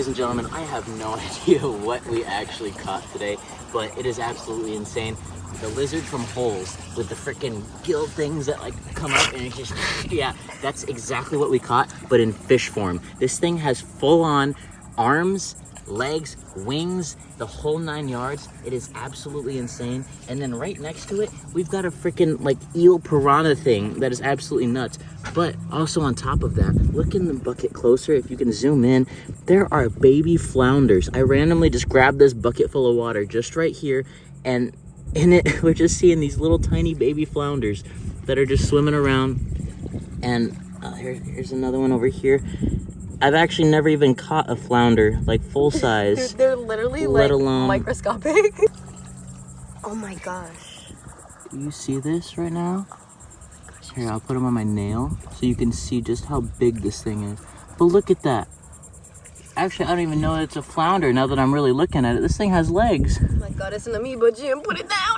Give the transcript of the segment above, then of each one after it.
Ladies and gentlemen, I have no idea what we actually caught today, but it is absolutely insane. The lizard from holes with the freaking gill things that like come up and it just, yeah, that's exactly what we caught, but in fish form. This thing has full on arms, legs, wings, the whole 9 yards. It is absolutely insane. And then right next to it, we've got a freaking like eel piranha thing that is absolutely nuts. But also on top of that, look in the bucket closer. If you can zoom in, there are baby flounders. I randomly just grabbed this bucket full of water just right here, and in it, we're just seeing these little tiny baby flounders that are just swimming around. And here's another one over here. I've actually never even caught a flounder, like full size. Dude, they're literally let like alone microscopic. Oh my gosh. Do you see this right now? Here, I'll put them on my nail so you can see just how big this thing is. But look at that. Actually, I don't even know it's a flounder now that I'm really looking at it. This thing has legs. Oh my god, it's an amoeba, Jim. Put it down.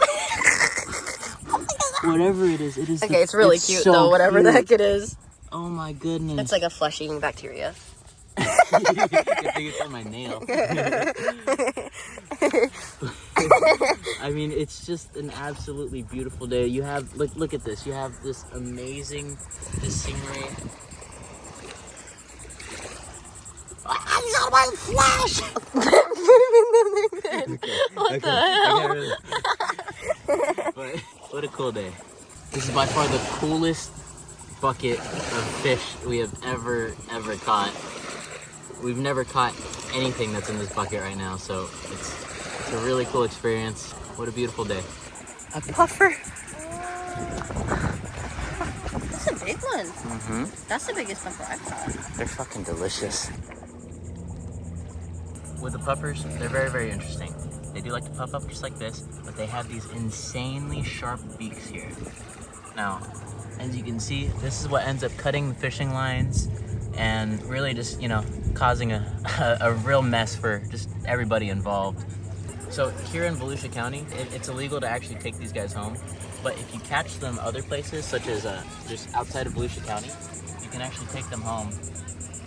Whatever it is, it is. Okay, it's really cute though, whatever the heck it is. Oh my goodness. It's like a flesh-eating bacteria. I think it's on my nail. I mean, it's just an absolutely beautiful day. You have, look at this. You have this amazing scenery. I got my flash! What the hell? But what a cool day. This is by far the coolest bucket of fish we have ever caught. We've never caught anything that's in this bucket right now, so it's a really cool experience. What a beautiful day. A puffer. That's a big one. Mm-hmm. That's the biggest puffer I've caught. They're fucking delicious. With the puffers, they're very, very interesting. They do like to puff up just like this, but they have these insanely sharp beaks here. Now, as you can see, this is what ends up cutting the fishing lines and really just, you know, causing a real mess for just everybody involved. So here in Volusia County, it's illegal to actually take these guys home, but if you catch them other places, such as just outside of Volusia County, you can actually take them home.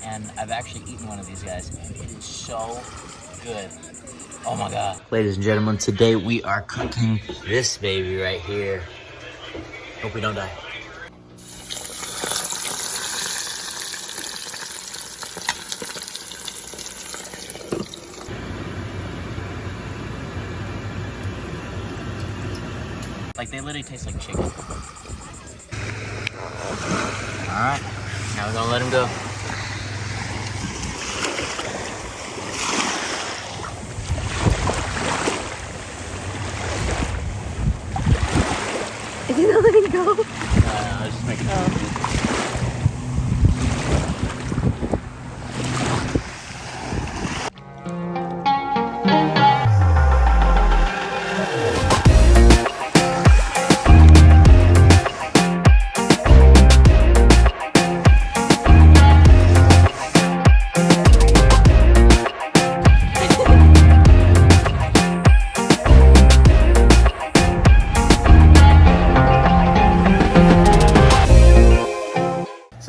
And I've actually eaten one of these guys, and it is so good. Oh my god. Ladies and gentlemen, today we are cooking this baby right here. Hope we don't die. Like, they literally taste like chicken. Alright, now we're gonna let him go. Is he not letting go? I was just making sure.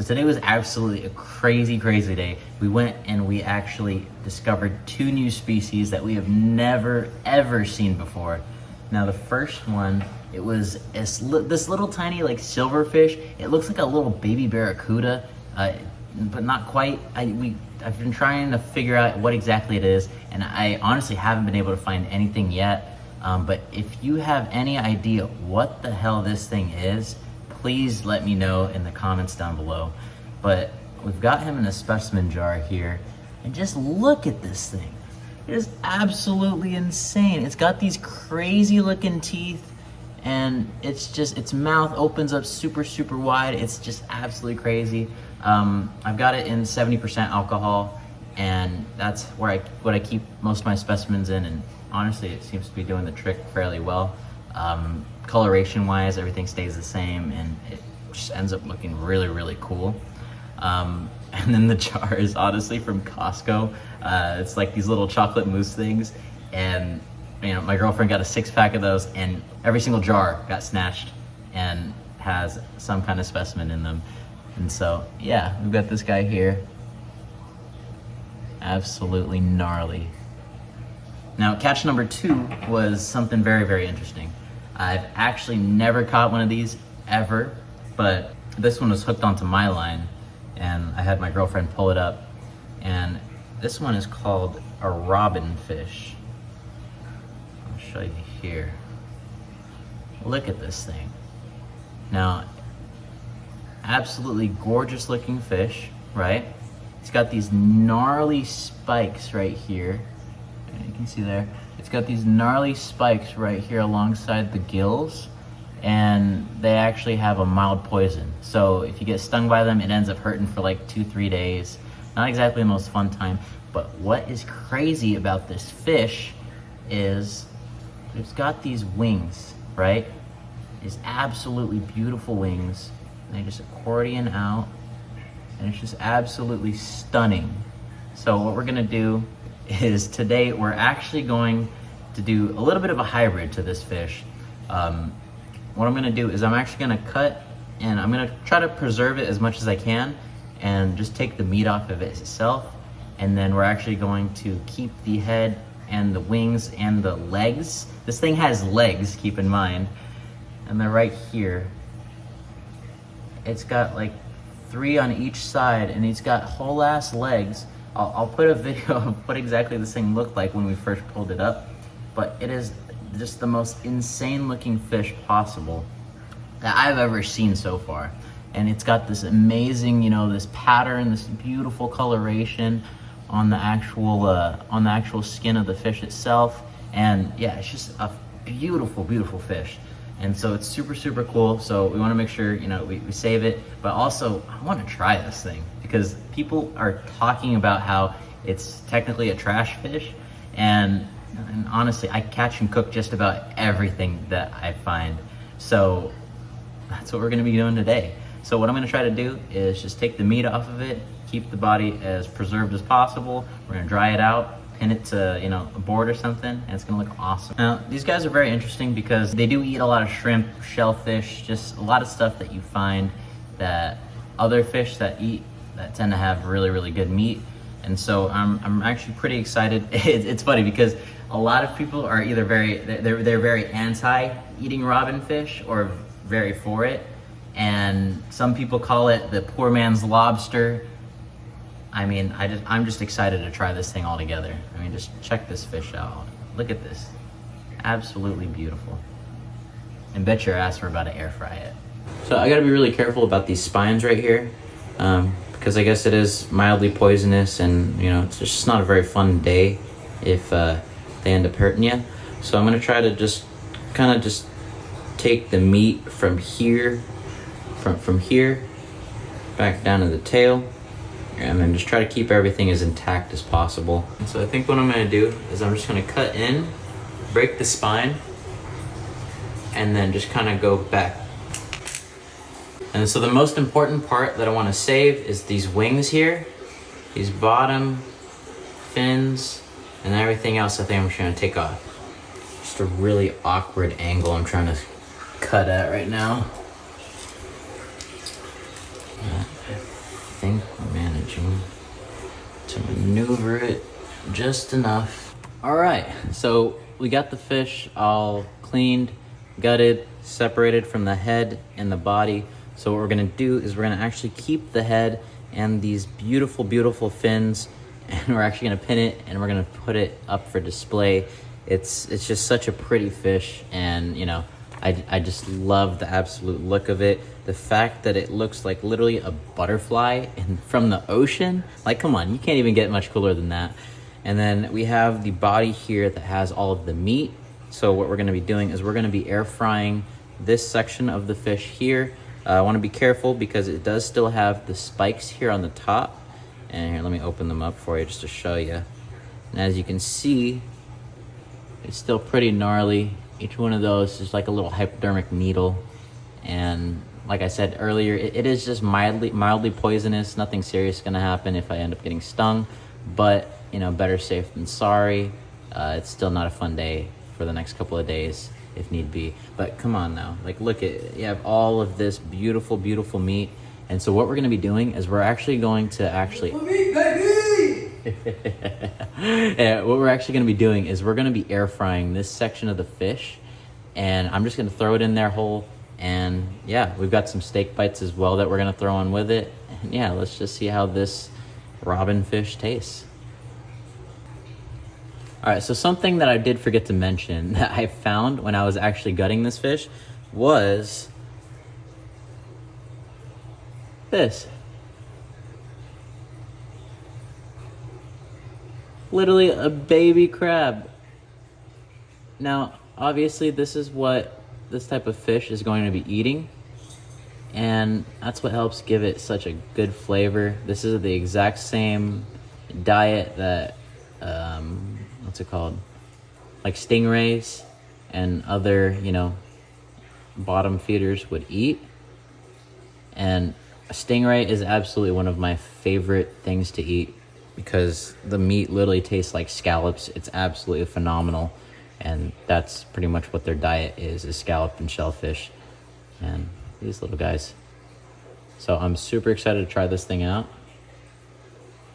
Today was absolutely a crazy day. We went and we actually discovered 2 new species that we have never ever seen before. Now the first one, it was this little tiny like silverfish. It looks like a little baby barracuda, but not quite. I've been trying to figure out what exactly it is, and I honestly haven't been able to find anything yet. But if you have any idea what the hell this thing is, please let me know in the comments down below. But we've got him in a specimen jar here, and just look at this thing. It is absolutely insane. It's got these crazy looking teeth, and it's just, its mouth opens up super wide. It's just absolutely crazy. I've got it in 70% alcohol, and that's where what I keep most of my specimens in, and honestly it seems to be doing the trick fairly well. Coloration wise, everything stays the same, and it just ends up looking really cool. And then the jar is honestly from Costco. It's like these little chocolate mousse things, and you know, my girlfriend got a 6-pack of those, and every single jar got snatched and has some kind of specimen in them. And so yeah, we've got this guy here. Absolutely gnarly. Now, catch number 2 was something very, very interesting. I've actually never caught one of these ever, but this one was hooked onto my line, and I had my girlfriend pull it up. And this one is called a Robinfish. I'll show you here. Look at this thing. Now, absolutely gorgeous looking fish, right? It's got these gnarly spikes right here. You can see there. It's got these gnarly spikes right here alongside the gills, and they actually have a mild poison. So if you get stung by them, it ends up hurting for like 2-3 days. Not exactly the most fun time, but what is crazy about this fish is it's got these wings, right? These absolutely beautiful wings. They just accordion out, and it's just absolutely stunning. So what we're gonna do is today we're actually going to do a little bit of a hybrid to this fish. What I'm gonna do is I'm actually gonna cut, and I'm gonna try to preserve it as much as I can and just take the meat off of it itself. And then we're actually going to keep the head and the wings and the legs. This thing has legs, keep in mind. And they're right here. It's got like 3 on each side, and it's got whole ass legs. I'll put a video of what exactly this thing looked like when we first pulled it up, but it is just the most insane looking fish possible that I've ever seen so far. And it's got this amazing, you know, this pattern, this beautiful coloration on the actual skin of the fish itself. And yeah, it's just a beautiful, beautiful fish. And so it's super, super cool. So we want to make sure, you know, we save it, but also I want to try this thing because people are talking about how it's technically a trash fish. And honestly, I catch and cook just about everything that I find. So that's what we're going to be doing today. So what I'm going to try to do is just take the meat off of it, keep the body as preserved as possible. We're going to dry it out, pin it to, you know, a board or something, and it's gonna look awesome. Now, these guys are very interesting because they do eat a lot of shrimp, shellfish, just a lot of stuff that you find that other fish that eat that tend to have really, really good meat. And so I'm actually pretty excited. It's funny because a lot of people are either they're very anti eating robinfish or very for it. And some people call it the poor man's lobster. I mean, I'm just excited to try this thing all together. I mean, just check this fish out. Look at this. Absolutely beautiful. And bet your ass we're about to air fry it. So I gotta be really careful about these spines right here because I guess it is mildly poisonous, and you know, it's just not a very fun day if they end up hurting you. So I'm gonna try to just kind of just take the meat from here, from here, back down to the tail, and then just try to keep everything as intact as possible. And so I think what I'm gonna do is I'm just gonna cut in, break the spine, and then just kind of go back. And so the most important part that I wanna save is these wings here, these bottom fins, and everything else I think I'm just gonna take off. Just a really awkward angle I'm trying to cut at right now. I think we're managing to maneuver it just enough. All right, so we got the fish all cleaned, gutted, separated from the head and the body. So what we're gonna do is we're gonna actually keep the head and these beautiful, beautiful fins, and we're actually gonna pin it and we're gonna put it up for display. It's just such a pretty fish, and you know, I just love the absolute look of it. The fact that it looks like literally a butterfly from the ocean. Like, come on, you can't even get much cooler than that. And then we have the body here that has all of the meat. So what we're gonna be doing is we're gonna be air frying this section of the fish here. I wanna be careful because it does still have the spikes here on the top. And here, let me open them up for you just to show you. And as you can see, it's still pretty gnarly. Each one of those is like a little hypodermic needle. And like I said earlier, it is just mildly poisonous. Nothing serious is gonna happen if I end up getting stung, but you know, better safe than sorry. It's still not a fun day for the next couple of days if need be. But come on now, like look at, you have all of this beautiful, beautiful meat. And so what we're gonna be doing is we're actually going to Yeah, what we're actually going to be doing is we're going to be air frying this section of the fish, and I'm just going to throw it in there whole. And yeah, we've got some steak bites as well that we're going to throw on with it. And yeah, let's just see how this robinfish tastes. All right, so something that I did forget to mention that I found when I was actually gutting this fish was this. Literally a baby crab. Now, obviously, this is what this type of fish is going to be eating, and that's what helps give it such a good flavor. This is the exact same diet that, what's it called? Like stingrays and other, you know, bottom feeders would eat. And a stingray is absolutely one of my favorite things to eat because the meat literally tastes like scallops. It's absolutely phenomenal. And that's pretty much what their diet is scallop and shellfish. And these little guys. So I'm super excited to try this thing out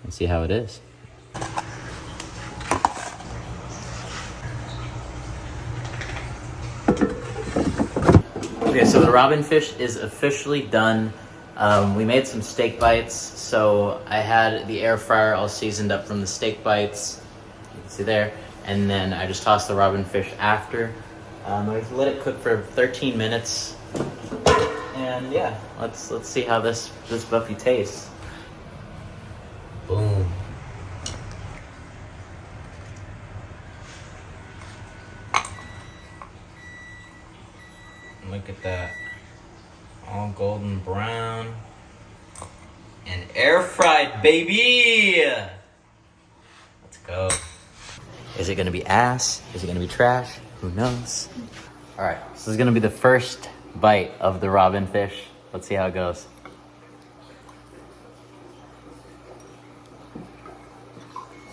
and see how it is. Okay, so the robinfish is officially done. We made some steak bites, so I had the air fryer all seasoned up from the steak bites. You can see there. And then I just tossed the robinfish after. I let it cook for 13 minutes. And yeah, let's see how this buffy tastes. Boom. Look at that. All golden brown. And air fried, baby! Let's go. Is it gonna be ass? Is it gonna be trash? Who knows? All right, so this is gonna be the first bite of the robinfish. Let's see how it goes.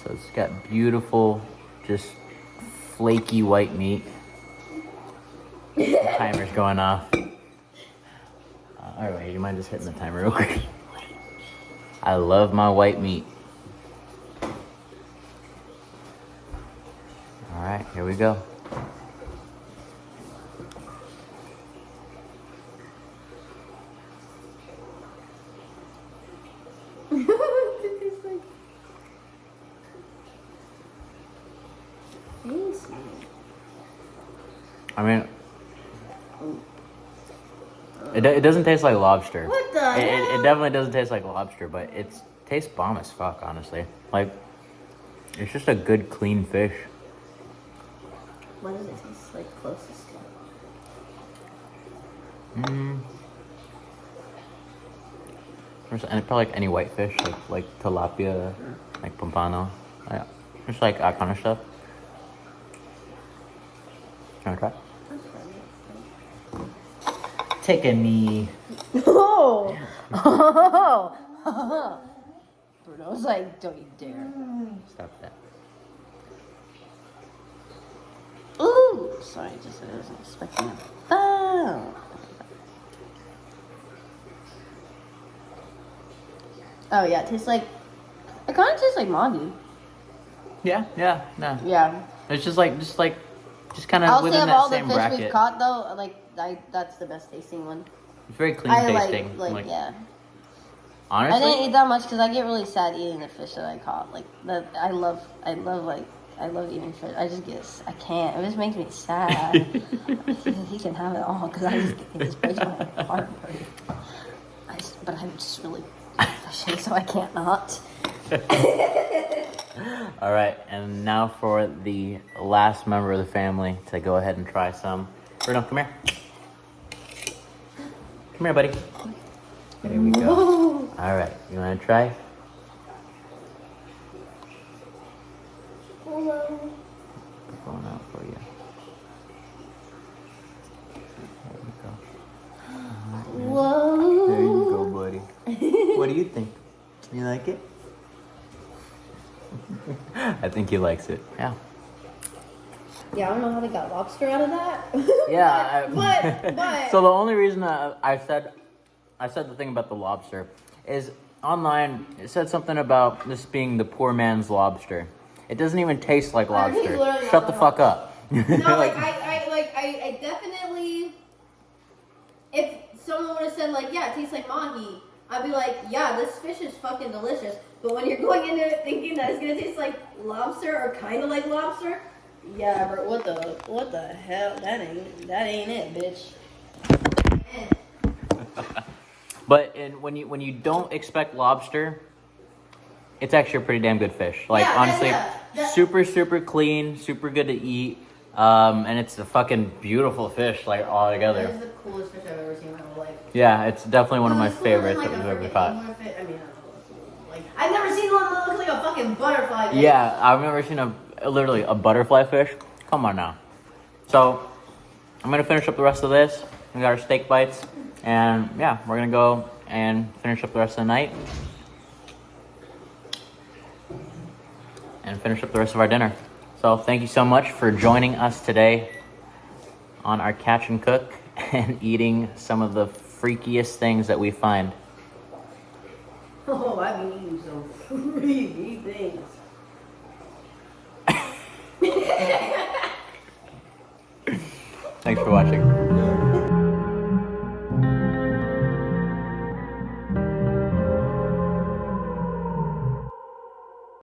So it's got beautiful, just flaky white meat. The timer's going off. All right, you mind just hitting the timer real quick? I love my white meat. All right, here we go. I mean, it doesn't taste like lobster. What the hell? It definitely doesn't taste like lobster, but it tastes bomb as fuck, honestly. Like, it's just a good, clean fish. What does it taste like closest to? And probably like any white fish, like tilapia, like pompano. Yeah, just like that kind of stuff. You wanna try? Take a knee. Oh! Oh! Bruno's like, don't you dare. Stop that. Ooh! Sorry, I wasn't expecting that. Oh! Oh yeah, it tastes like, it kind of tastes like Maggi. Yeah. Yeah. It's just kind of I'll say within of that all the same fish bracket. we've caught though, that's the best tasting one. It's very clean I tasting. like yeah. Honestly, I didn't eat that much because I get really sad eating the fish that I caught. Like that, I love eating fish. I can't. It just makes me sad. He can have it all because it just breaks my heart. But I'm just really good at fishing, so I can't not. All right, and now for the last member of the family to go ahead and try some. Bruno, come here. Come here, buddy. There we go. All right, you want to try? Hello. Going out for you. There we go. Whoa. There you go, buddy. What do you think? You like it? I think he likes it. Yeah. Yeah, I don't know how they got lobster out of that. Yeah. But So the only reason I said the thing about the lobster is online, it said something about this being the poor man's lobster. It doesn't even taste like lobster. Shut the fuck up. No, I definitely. If someone would have said like, yeah, it tastes like mahi, I'd be like, yeah, this fish is fucking delicious. But when you're going into it thinking that it's gonna taste like lobster or kind of like lobster, yeah, bro, what the hell? That ain't it, bitch. But when you don't expect lobster, it's actually a pretty damn good fish. Like honestly, super clean, super good to eat, and it's a fucking beautiful fish. Like all together. That is the coolest fish I've ever seen in my whole life. Yeah, it's definitely one of my favorites that we've ever caught. I've never seen one that looks like a fucking butterfly fish. Yeah, I've never seen literally a butterfly fish. Come on now. So I'm gonna finish up the rest of this. We got our steak bites, and yeah, we're gonna go and finish up the rest of the night, and finish up the rest of our dinner. So thank you so much for joining us today on our catch and cook and eating some of the freakiest things that we find. Oh, I've been eating some freaky things. Thanks for watching.